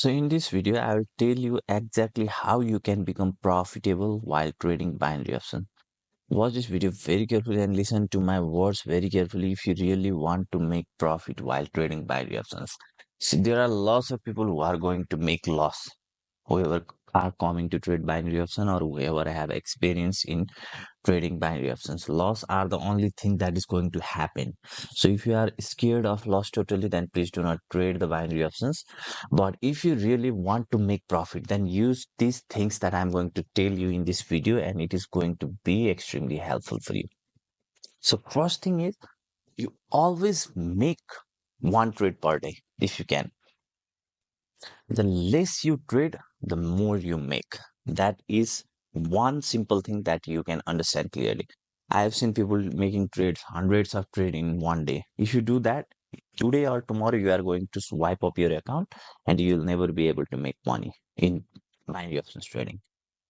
So in this video, I will tell you exactly how you can become profitable while trading binary options. Watch this video very carefully and listen to my words very carefully if you really want to make profit while trading binary options. See, there are lots of people who are going to make loss, whoever are coming to trade binary option or whoever have experience in trading binary options. Loss are the only thing that is going to happen. So if you are scared of loss totally, then please do not trade the binary options. But if you really want to make profit, then use these things that I'm going to tell you in this video, and it is going to be extremely helpful for you. So first thing is, you always make one trade per day if you can. The less you trade, the more you make. That is one simple thing that you can understand clearly. I have seen people making trades, hundreds of trades in one day. If you do that, today or tomorrow, you are going to swipe up your account and you'll never be able to make money in binary options trading.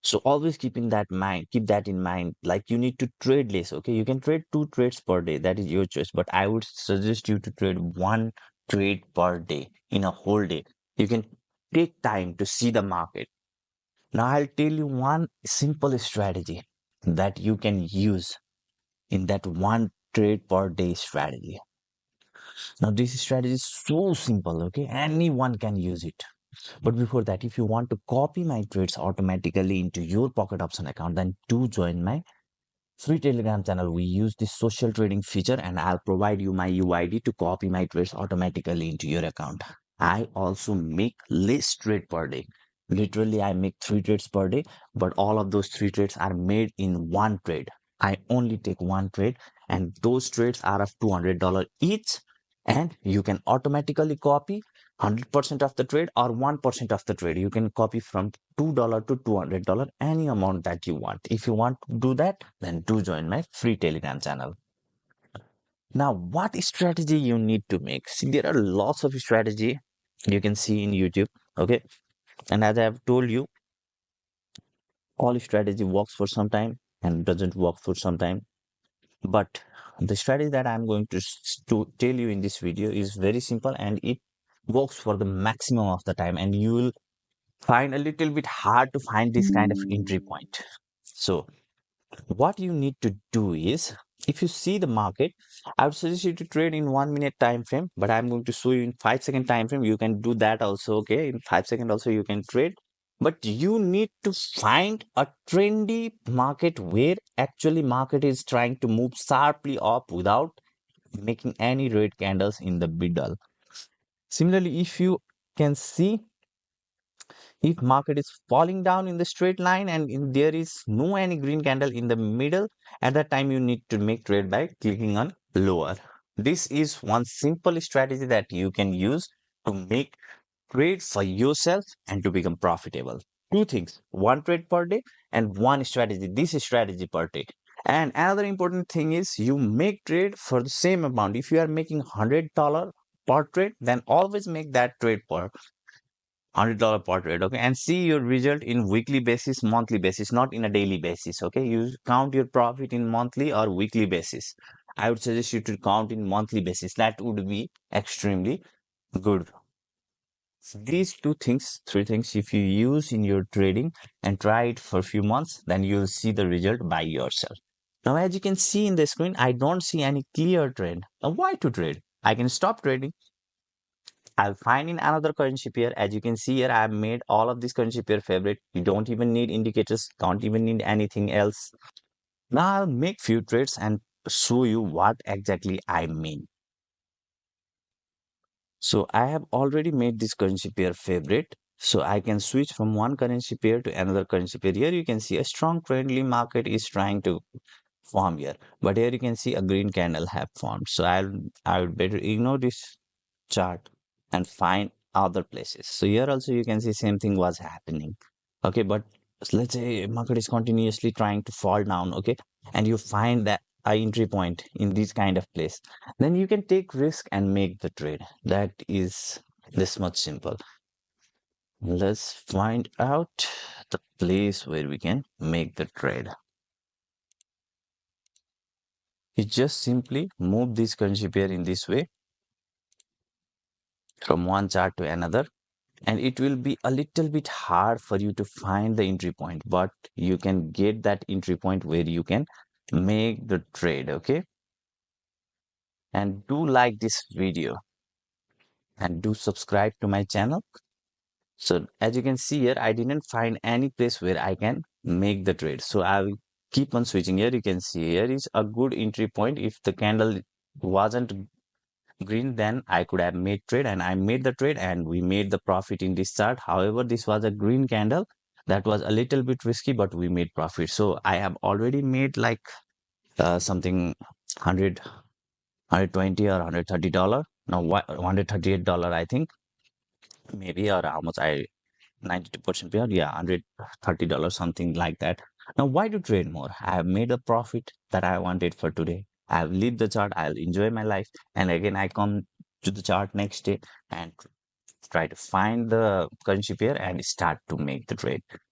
So always keep that in mind. Like you need to trade less. Okay, you can trade 2 trades per day. That is your choice. But I would suggest you to trade 1 trade per day in a whole day. You can take time to see the market. Now I'll tell you one simple strategy that you can use in that 1 trade per day strategy. Now this strategy is so simple. Okay, anyone can use it. But before that, if you want to copy my trades automatically into your pocket option account, then do join my free Telegram channel. We use this social trading feature, and I'll provide you my UID to copy my trades automatically into your account. I also make less trade per day. Literally, I make 3 trades per day, but all of those 3 trades are made in one trade. I only take one trade, and those trades are of $200 each. And you can automatically copy 100% of the trade or 1% of the trade. You can copy from $2 to $200, any amount that you want. If you want to do that, then do join my free Telegram channel. Now, what strategy you need to make? See, there are lots of strategy you can see in YouTube. Okay. And as I have told you, all strategy works for some time and doesn't work for some time. But the strategy that I'm going to tell you in this video is very simple, and it works for the maximum of the time, and you will find a little bit hard to find this kind of entry point. So what you need to do is, if you see the market, I would suggest you to trade in 1 minute time frame, but I'm going to show you in 5 second time frame. You can do that also. Okay, in 5 second also you can trade, but you need to find a trendy market where actually market is trying to move sharply up without making any red candles in the middle. Similarly, if you can see, if market is falling down in the straight line and there is no any green candle in the middle, at that time you need to make trade by clicking on lower. This is one simple strategy that you can use to make trade for yourself and to become profitable. Two things: 1 trade per day and one strategy, this strategy per day. And another important thing is, you make trade for the same amount. If you are making $100 per trade, then always make that trade per $100 per trade. Okay, and see your result in weekly basis, monthly basis, not in a daily basis. Okay, you count your profit in monthly or weekly basis. I would suggest you to count in monthly basis. That would be extremely good. These two things, three things, if you use in your trading and try it for a few months, then you'll see the result by yourself. Now, as you can see in the screen, I don't see any clear trend. Now, why to trade? I can stop trading. I'll find in another currency pair. As you can see here, I have made all of this currency pair favorite. You don't even need indicators, don't even need anything else. Now I'll make few trades and show you what exactly I mean. So I have already made this currency pair favorite. So I can switch from one currency pair to another currency pair. Here you can see a strong friendly market is trying to form here. But here you can see a green candle have formed. So I would better ignore this chart and find other places. So here also you can see same thing was happening. Okay, but let's say market is continuously trying to fall down. Okay, and you find that a entry point in this kind of place, then you can take risk and make the trade. That is this much simple. Let's find out the place where we can make the trade. You just simply move this currency pair in this way from one chart to another. and it will be a little bit hard for you to find the entry point, but you can get that entry point where you can make the trade. Okay, and do like this video and do subscribe to my channel. So as you can see here, I didn't find any place where I can make the trade, so I will keep on switching. Here you can see here is a good entry point. If the candle wasn't green, then I could have made trade, and I made the trade and we made the profit in this chart. However, this was a green candle. That was a little bit risky, but we made profit. So I have already made like something 100, or $130. Now what, $138, I think, maybe, or how much I 92% payout. Yeah, $130, something like that. Now, why to trade more? I have made a profit that I wanted for today. I have leave the chart. I'll enjoy my life. And again, I come to the chart next day and try to find the currency pair and start to make the trade.